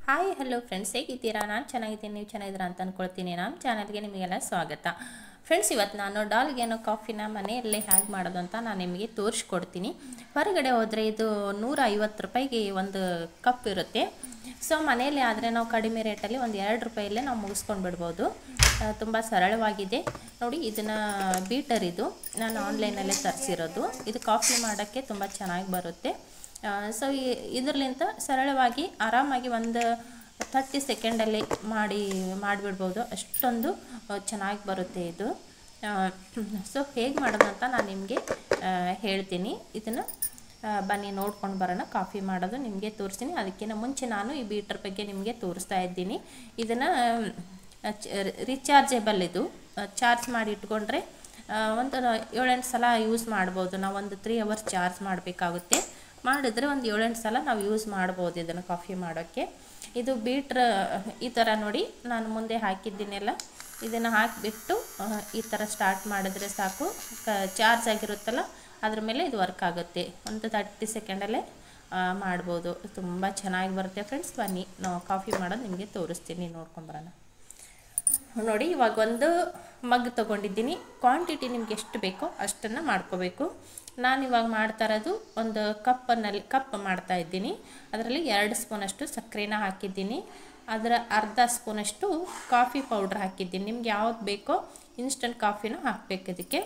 Hi hello friends, ಹೇಗಿದ್ದೀರಾ? ನಾನು ಚೆನ್ನಾಗಿದ್ದೀನಿ, ನೀವು ಚೆನ್ನಾಗಿದ್ದೀರಾ ಅಂತ ಅಂದ್ಕೊಳ್ತೀನಿ. ನಮ್ಮ ಚಾನಲ್ಗೆ ನಿಮಗೆಲ್ಲ ಸ್ವಾಗತ. ಫ್ರೆಂಡ್ಸ್, ಇವತ್ತು ನಾನು ಡಾಲ್ಗೇನೋ ಕಾಫಿನ ಮನೆಯಲ್ಲೇ ಹೇಗೆ ಮಾಡೋದು ಅಂತ ನಾನು ನಿಮಗೆ ತೋರಿಸ್ಕೊಡ್ತೀನಿ. ಹೊರಗಡೆ ಹೋದರೆ ಇದು 150 ರೂಪಾಯಿಗೆ ಒಂದು ಕಪ್ ಇರುತ್ತೆ. ಸೊ ಮನೆಯಲ್ಲಿ ಆದರೆ ನಾವು ಕಡಿಮೆ ರೇಟಲ್ಲಿ ಒಂದು 2 ರೂಪಾಯಲ್ಲೇ ನಾವು ಮುಗಿಸ್ಕೊಂಡು ಬಿಡ್ಬೋದು. ತುಂಬ ಸರಳವಾಗಿದೆ ನೋಡಿ. ಇದನ್ನು ಬೀಟರ್ ಇದು ನಾನು ಆನ್ಲೈನಲ್ಲೇ ತರಿಸಿರೋದು. ಇದು ಕಾಫಿ ಮಾಡೋಕ್ಕೆ ತುಂಬ ಚೆನ್ನಾಗಿ ಬರುತ್ತೆ. ಸೊ ಇದರಲ್ಲಿಂದ ಸರಳವಾಗಿ ಆರಾಮಾಗಿ ಒಂದು 30 ಸೆಕೆಂಡಲ್ಲಿ ಮಾಡಿಬಿಡ್ಬೋದು. ಅಷ್ಟೊಂದು ಚೆನ್ನಾಗಿ ಬರುತ್ತೆ ಇದು. ಸೊ ಹೇಗೆ ಮಾಡೋದು ಅಂತ ನಾನು ನಿಮಗೆ ಹೇಳ್ತೀನಿ. ಇದನ್ನು ಬನ್ನಿ ನೋಡ್ಕೊಂಡು ಬರೋಣ. ಕಾಫಿ ಮಾಡೋದು ನಿಮಗೆ ತೋರಿಸ್ತೀನಿ. ಅದಕ್ಕಿಂತ ಮುಂಚೆ ನಾನು ಈ ಬೀಟರ್ ಬಗ್ಗೆ ನಿಮಗೆ ತೋರಿಸ್ತಾ ಇದ್ದೀನಿ. ಇದನ್ನು ರಿಚಾರ್ಜೇಬಲ್, ಇದು ಚಾರ್ಜ್ ಮಾಡಿ ಇಟ್ಕೊಂಡ್ರೆ ಒಂದು 7-8 ಸಲ ಯೂಸ್ ಮಾಡ್ಬೋದು. ನಾವು ಒಂದು 3 ಅವರ್ಸ್ ಚಾರ್ಜ್ ಮಾಡಬೇಕಾಗುತ್ತೆ. ಮಾಡಿದ್ರೆ ಒಂದು 7-8 ಸಲ ನಾವು ಯೂಸ್ ಮಾಡ್ಬೋದು ಇದನ್ನು ಕಾಫಿ ಮಾಡೋಕ್ಕೆ. ಇದು ಬೀಟ್ರ್ ಈ ಥರ ನೋಡಿ, ನಾನು ಮುಂದೆ ಹಾಕಿದ್ದೀನೆಲ್ಲ ಇದನ್ನು ಹಾಕಿಬಿಟ್ಟು ಈ ಥರ ಸ್ಟಾರ್ಟ್ ಮಾಡಿದ್ರೆ ಸಾಕು. ಚಾರ್ಜ್ ಆಗಿರುತ್ತಲ್ಲ ಅದ್ರ ಮೇಲೆ ಇದು ವರ್ಕ್ ಆಗುತ್ತೆ. ಒಂದು 30 ಸೆಕೆಂಡಲ್ಲೇ ಮಾಡ್ಬೋದು. ತುಂಬ ಚೆನ್ನಾಗಿ ಬರುತ್ತೆ ಫ್ರೆಂಡ್ಸ್. ಬನ್ನಿ ನಾವು ಕಾಫಿ ಮಾಡೋದು ನಿಮಗೆ ತೋರಿಸ್ತೀನಿ, ನೋಡ್ಕೊಂಬರೋಣ. ನೋಡಿ, ಇವಾಗ ಒಂದು ಮಗ್ ತೊಗೊಂಡಿದ್ದೀನಿ. ಕ್ವಾಂಟಿಟಿ ನಿಮ್ಗೆ ಎಷ್ಟು ಬೇಕೋ ಅಷ್ಟನ್ನು ಮಾಡ್ಕೋಬೇಕು. ನಾನು ಇವಾಗ ಮಾಡ್ತಾ ಇರೋದು ಒಂದು ಕಪ್ ಮಾಡ್ತಾ ಇದ್ದೀನಿ. ಅದರಲ್ಲಿ 2 ಸ್ಪೂನಷ್ಟು ಸಕ್ಕರೆನ ಹಾಕಿದ್ದೀನಿ. ಅದರ ಅರ್ಧ ಸ್ಪೂನಷ್ಟು ಕಾಫಿ ಪೌಡ್ರ್ ಹಾಕಿದ್ದೀನಿ. ನಿಮ್ಗೆ ಯಾವ್ದು ಬೇಕೋ ಇನ್ಸ್ಟಂಟ್ ಕಾಫಿನೂ ಹಾಕಬೇಕು.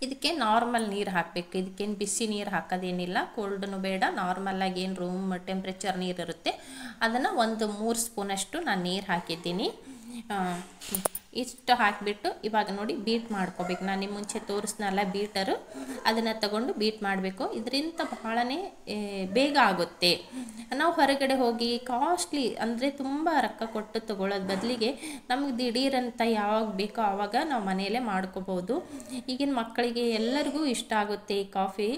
ಇದಕ್ಕೆ ನಾರ್ಮಲ್ ನೀರು ಹಾಕಬೇಕು. ಇದಕ್ಕೇನು ಬಿಸಿ ನೀರು ಹಾಕೋದೇನಿಲ್ಲ, ಕೋಲ್ಡೂ ಬೇಡ. ನಾರ್ಮಲಾಗಿ ಏನು ರೂಮ್ ಟೆಂಪ್ರೇಚರ್ ನೀರು ಇರುತ್ತೆ ಅದನ್ನು ಒಂದು 3 ಸ್ಪೂನಷ್ಟು ನಾನು ನೀರು ಹಾಕಿದ್ದೀನಿ. ಇಷ್ಟು ಹಾಕಿಬಿಟ್ಟು ಇವಾಗ ನೋಡಿ ಬೀಟ್ ಮಾಡ್ಕೋಬೇಕು. ನಾನು ನಿಮ್ಮ ಮುಂಚೆ ತೋರಿಸ್ನಲ್ಲ ಬೀಟರು, ಅದನ್ನು ತಗೊಂಡು ಬೀಟ್ ಮಾಡಬೇಕು. ಇದರಿಂದ ಬಹಳನೇ ಬೇಗ ಆಗುತ್ತೆ. ನಾವು ಹೊರಗಡೆ ಹೋಗಿ ಕಾಸ್ಟ್ಲಿ ಅಂದರೆ ತುಂಬ ರೊಕ್ಕ ಕೊಟ್ಟು ತೊಗೊಳ್ಳೋದು ಬದಲಿಗೆ ನಮಗೆ ದಿಢೀರಂತ ಯಾವಾಗ ಬೇಕೋ ಆವಾಗ ನಾವು ಮನೆಯಲ್ಲೇ ಮಾಡ್ಕೋಬೋದು. ಈಗಿನ ಮಕ್ಕಳಿಗೆ ಎಲ್ಲರಿಗೂ ಇಷ್ಟ ಆಗುತ್ತೆ ಈ ಕಾಫಿ.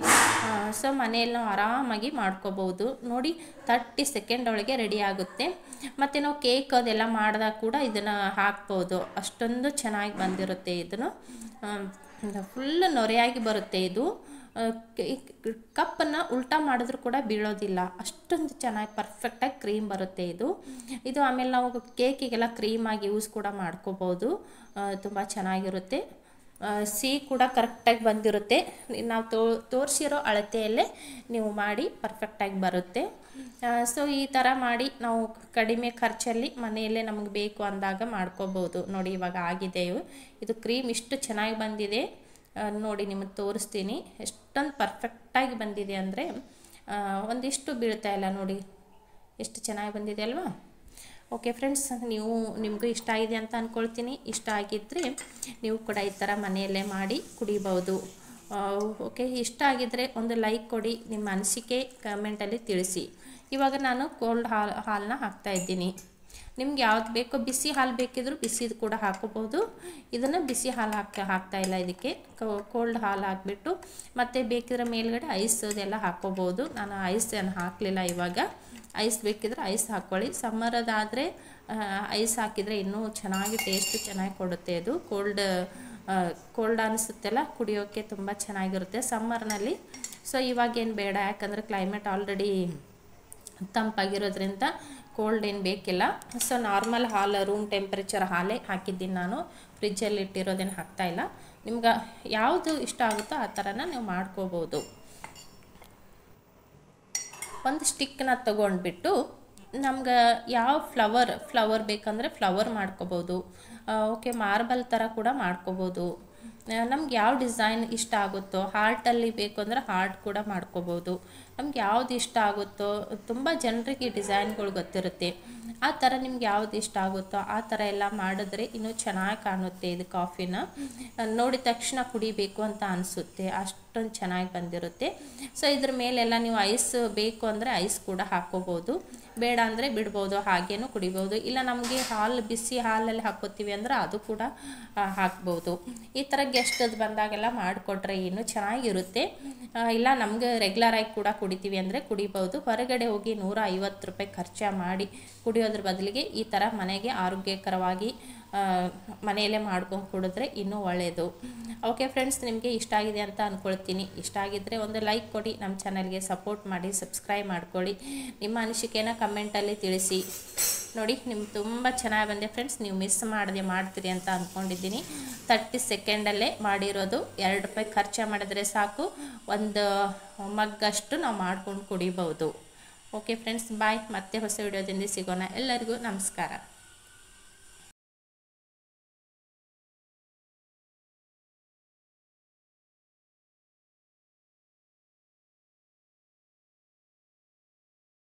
ಸೊ ಮನೆಯಲ್ಲಿ ನಾವು ಆರಾಮಾಗಿ ಮಾಡ್ಕೋಬೋದು. ನೋಡಿ, 30 ಸೆಕೆಂಡ್ ಒಳಗೆ ರೆಡಿ ಆಗುತ್ತೆ. ಮತ್ತು ನಾವು ಕೇಕ್ ಅದೆಲ್ಲ ಮಾಡಿದಾಗ ಕೂಡ ಇದನ್ನು ಹಾಕ್ಬೋದು. ಅಷ್ಟೊಂದು ಚೆನ್ನಾಗಿ ಬಂದಿರುತ್ತೆ. ಇದನ್ನು ಫುಲ್ ನೊರೆಯಾಗಿ ಬರುತ್ತೆ. ಇದು ಕಪ್ಪನ್ನು ಉಲ್ಟಾ ಮಾಡಿದ್ರೂ ಕೂಡ ಬೀಳೋದಿಲ್ಲ. ಅಷ್ಟೊಂದು ಚೆನ್ನಾಗಿ ಪರ್ಫೆಕ್ಟಾಗಿ ಕ್ರೀಮ್ ಬರುತ್ತೆ ಇದು. ಆಮೇಲೆ ನಾವು ಕೇಕಿಗೆಲ್ಲ ಕ್ರೀಮಾಗಿ ಯೂಸ್ ಕೂಡ ಮಾಡ್ಕೋಬೋದು. ತುಂಬ ಚೆನ್ನಾಗಿರುತ್ತೆ. ಸಿಹಿ ಕೂಡ ಕರೆಕ್ಟಾಗಿ ಬಂದಿರುತ್ತೆ. ನಾವು ತೋರಿಸಿರೋ ಅಳತೆಯಲ್ಲೇ ನೀವು ಮಾಡಿ ಪರ್ಫೆಕ್ಟಾಗಿ ಬರುತ್ತೆ. ಸೊ ಈ ಥರ ಮಾಡಿ ನಾವು ಕಡಿಮೆ ಖರ್ಚಲ್ಲಿ ಮನೆಯಲ್ಲೇ ನಮಗೆ ಬೇಕು ಅಂದಾಗ ಮಾಡ್ಕೋಬೋದು. ನೋಡಿ, ಇವಾಗ ಆಗಿದೆ. ಇದು ಕ್ರೀಮ್ ಇಷ್ಟು ಚೆನ್ನಾಗಿ ಬಂದಿದೆ ನೋಡಿ, ನಿಮಗೆ ತೋರಿಸ್ತೀನಿ. ಎಷ್ಟೊಂದು ಪರ್ಫೆಕ್ಟಾಗಿ ಬಂದಿದೆ ಅಂದರೆ ಒಂದಿಷ್ಟು ಬೀಳ್ತಾ ಇಲ್ಲ. ನೋಡಿ ಎಷ್ಟು ಚೆನ್ನಾಗಿ ಬಂದಿದೆ ಅಲ್ವಾ? ಓಕೆ ಫ್ರೆಂಡ್ಸ್, ನಿಮಗೂ ಇಷ್ಟ ಆಗಿದೆ ಅಂತ ಅಂದ್ಕೊಳ್ತೀನಿ. ಇಷ್ಟ ಆಗಿದ್ದರೆ ನೀವು ಕೂಡ ಈ ಥರ ಮನೆಯಲ್ಲೇ ಮಾಡಿ ಕುಡಿಬೋದು. ಓಕೆ, ಇಷ್ಟ ಆಗಿದ್ದರೆ ಒಂದು ಲೈಕ್ ಕೊಡಿ, ನಿಮ್ಮ ಅನಿಸಿಕೆ ಕಮೆಂಟಲ್ಲಿ ತಿಳಿಸಿ. ಇವಾಗ ನಾನು ಕೋಲ್ಡ್ ಹಾಲನ್ನ ಹಾಕ್ತಾಯಿದ್ದೀನಿ. ನಿಮ್ಗೆ ಯಾವ್ದು ಬೇಕೋ, ಬಿಸಿ ಹಾಲು ಬೇಕಿದ್ರೂ ಬಿಸಿದು ಕೂಡ ಹಾಕೋಬೋದು. ಇದನ್ನು ಬಿಸಿ ಹಾಲು ಹಾಕ್ತಾಯಿಲ್ಲ, ಇದಕ್ಕೆ ಕೋಲ್ಡ್ ಹಾಲು ಹಾಕಿಬಿಟ್ಟು ಮತ್ತು ಬೇಕಿದ್ರೆ ಮೇಲ್ಗಡೆ ಐಸ್ ಅದೆಲ್ಲ ಹಾಕೋಬೋದು. ನಾನು ಐಸ್ ಏನು ಹಾಕಲಿಲ್ಲ. ಇವಾಗ ಐಸ್ ಬೇಕಿದ್ರೆ ಐಸ್ ಹಾಕ್ಕೊಳ್ಳಿ. ಸಮ್ಮರದಾದರೆ ಐಸ್ ಹಾಕಿದರೆ ಇನ್ನೂ ಚೆನ್ನಾಗಿ ಟೇಸ್ಟ್ ಚೆನ್ನಾಗಿ ಕೊಡುತ್ತೆ. ಅದು ಕೋಲ್ಡ್ ಅನಿಸುತ್ತೆಲ್ಲ, ಕುಡಿಯೋಕ್ಕೆ ತುಂಬ ಚೆನ್ನಾಗಿರುತ್ತೆ ಸಮ್ಮರ್ನಲ್ಲಿ. ಸೊ ಇವಾಗೇನು ಬೇಡ, ಯಾಕಂದರೆ ಕ್ಲೈಮೇಟ್ ಆಲ್ರೆಡಿ ತಂಪಾಗಿರೋದ್ರಿಂದ ಕೋಲ್ಡ್ ಏನು ಬೇಕಿಲ್ಲ. ಸೊ ನಾರ್ಮಲ್ ಹಾಲು, ರೂಮ್ ಟೆಂಪ್ರೇಚರ್ ಹಾಲೇ ಹಾಕಿದ್ದೀನಿ ನಾನು. ಫ್ರಿಜ್ಜಲ್ಲಿ ಇಟ್ಟಿರೋದೇನು ಹಾಕ್ತಾಯಿಲ್ಲ. ನಿಮ್ಗೆ ಯಾವುದು ಇಷ್ಟ ಆಗುತ್ತೋ ಆ ಥರನ ನೀವು ಮಾಡ್ಕೋಬೋದು. ಒಂದು ಸ್ಟಿಕ್ಕನ್ನ ತೊಗೊಂಡ್ಬಿಟ್ಟು ನಮ್ಗೆ ಯಾವ ಫ್ಲವರ್ ಬೇಕಂದರೆ ಫ್ಲವರ್ ಮಾಡ್ಕೋಬೋದು. ಓಕೆ, ಮಾರ್ಬಲ್ ಥರ ಕೂಡ ಮಾಡ್ಕೋಬೋದು. ನಮ್ಗೆ ಯಾವ ಡಿಸೈನ್ ಇಷ್ಟ ಆಗುತ್ತೋ, ಹಾರ್ಟಲ್ಲಿ ಬೇಕು ಅಂದರೆ ಹಾರ್ಟ್ ಕೂಡ ಮಾಡ್ಕೋಬೋದು. ನಮ್ಗೆ ಯಾವ್ದು ಇಷ್ಟ ಆಗುತ್ತೋ, ತುಂಬ ಜನರಿಗೆ ಡಿಸೈನ್ಗಳು ಗೊತ್ತಿರುತ್ತೆ. ಆ ಥರ ನಿಮ್ಗೆ ಯಾವ್ದು ಇಷ್ಟ ಆಗುತ್ತೋ ಆ ಥರ ಎಲ್ಲ ಮಾಡಿದ್ರೆ ಇನ್ನೂ ಚೆನ್ನಾಗಿ ಕಾಣುತ್ತೆ. ಇದು ಕಾಫಿನ ನೋಡಿದ ತಕ್ಷಣ ಕುಡಿಬೇಕು ಅಂತ ಅನಿಸುತ್ತೆ, ಅಷ್ಟೊಂದು ಚೆನ್ನಾಗಿ ಬಂದಿರುತ್ತೆ. ಸೊ ಇದ್ರ ಮೇಲೆಲ್ಲ ನೀವು ಐಸ್ ಬೇಕು ಅಂದರೆ ಐಸ್ ಕೂಡ ಹಾಕ್ಕೋಬೋದು. ಬೇಡ ಅಂದರೆ ಬಿಡ್ಬೋದು, ಹಾಗೇನೂ ಕುಡಿಬೋದು. ಇಲ್ಲ ನಮಗೆ ಬಿಸಿ ಹಾಲಲ್ಲಿ ಹಾಕ್ಕೋತೀವಿ ಅಂದ್ರೆ ಅದು ಕೂಡ ಹಾಕ್ಬೋದು. ಈ ಥರ ಗೆಸ್ಟ್ ಬಂದಾಗೆಲ್ಲ ಮಾಡಿಕೊಟ್ರೆ ಇನ್ನೂ ಚೆನ್ನಾಗಿರುತ್ತೆ. ಇಲ್ಲ ನಮಗೆ ರೆಗ್ಯುಲರಾಗಿ ಕೂಡ ಕುಡಿತೀವಿ ಅಂದರೆ ಕುಡಿಬೋದು. ಹೊರಗಡೆ ಹೋಗಿ 150 ರೂಪಾಯಿ ಖರ್ಚು ಮಾಡಿ ಕುಡಿಯೋದ್ರ ಬದಲಿಗೆ ಈ ಥರ ಮನೆಗೆ ಆರೋಗ್ಯಕರವಾಗಿ ಮನೆಯಲ್ಲೇ ಮಾಡ್ಕೊಂಡು ಕುಡಿದ್ರೆ ಇನ್ನೂ ಒಳ್ಳೆಯದು. ಓಕೆ ಫ್ರೆಂಡ್ಸ್, ನಿಮಗೆ ಇಷ್ಟ ಆಗಿದೆ ಅಂತ ಅಂದ್ಕೊಳ್ತೀನಿ. ಇಷ್ಟ ಆಗಿದ್ದರೆ ಒಂದು ಲೈಕ್ ಕೊಡಿ, ನಮ್ಮ ಚಾನಲ್ಗೆ ಸಪೋರ್ಟ್ ಮಾಡಿ, ಸಬ್ಸ್ಕ್ರೈಬ್ ಮಾಡ್ಕೊಳ್ಳಿ. ನಿಮ್ಮ ಅನಿಸಿಕೆನ ಕಮೆಂಟಲ್ಲಿ ತಿಳಿಸಿ. ನೋಡಿ, ನಿಮ್ಗೆ ತುಂಬ ಚೆನ್ನಾಗಿ ಬಂದೆ ಫ್ರೆಂಡ್ಸ್. ನೀವು ಮಿಸ್ ಮಾಡದೆ ಮಾಡ್ತೀರಿ ಅಂತ ಅಂದ್ಕೊಂಡಿದ್ದೀನಿ. 30 ಸೆಕೆಂಡಲ್ಲೇ ಮಾಡಿರೋದು. 2 ರೂಪಾಯಿ ಖರ್ಚು ಮಾಡಿದ್ರೆ ಸಾಕು, ಒಂದು ಮಗ್ಗಷ್ಟು ನಾವು ಮಾಡ್ಕೊಂಡು ಕುಡಿಬೋದು. ಓಕೆ ಫ್ರೆಂಡ್ಸ್, ಬಾಯ್. ಮತ್ತೆ ಹೊಸ ವಿಡಿಯೋದಿಂದ ಸಿಗೋಣ. ಎಲ್ಲರಿಗೂ ನಮಸ್ಕಾರ.